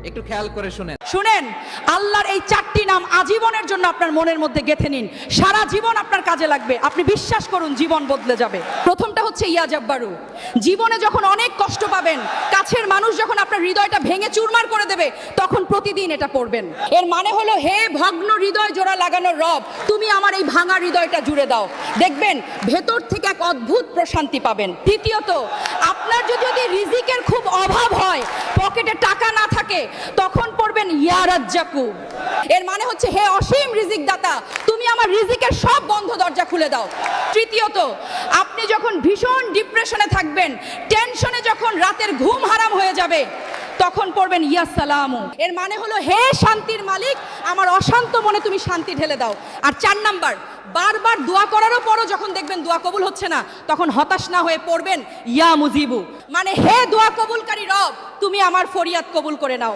একটু খেয়াল করে শুনেন। শুনেন, আল্লাহর এই 4টি নাম আজীবনের জন্য আপনার মনের মধ্যে গেঁথে নিন, সারা জীবন আপনার কাজে লাগবে। আপনি বিশ্বাস করুন, জীবন বদলে যাবে। প্রথমটা হচ্ছে ইয়া জব্বারু। জীবনে যখন অনেক কষ্ট পাবেন, কাছের মানুষ যখন আপনার হৃদয়টা ভেঙে চুরমার করে দেবে, তখন প্রতিদিন এটা পড়বেন। এর মানে হলো, হে ভগ্ন হৃদয় জোড়া লাগানোর রব, তুমি আমার এই ভাঙা হৃদয়টা জুড়ে দাও। দেখবেন ভেতর থেকে এক অদ্ভুত প্রশান্তি পাবেন। দ্বিতীয়ত, আপনার যদি রিজিকের খুব অভাব হয়, পকেটে টাকা না থাকে, তখন পড়বেন ইয়া রাজ্জাকু। এর মানে হচ্ছে, হে অসীম রিজিক দাতা, তুমি আমার রিজিকের সব বন্ধ দরজা খুলে দাও। তৃতীয়ত, আপনি যখন ভীষণ ডিপ্রেশনে থাকবেন, টেনশনে যখন রাতের ঘুম হারাম হয়ে যাবে, তখন পড়বেন ইয়া সালামু। এর মানে হলো, হে শান্তির মালিক, আমার অশান্ত মনে তুমি শান্তি ঢেলে দাও। আর 4 নাম্বার, বারবার দোয়া করারও পরও যখন দেখবেন দোয়া কবুল হচ্ছে না, তখন হতাশ না হয়ে পড়বেন ইয়া মুজিবু, মানে হে দোয়া কবুলকারী রব, তুমি আমার ফরিয়াদ কবুল করে নাও।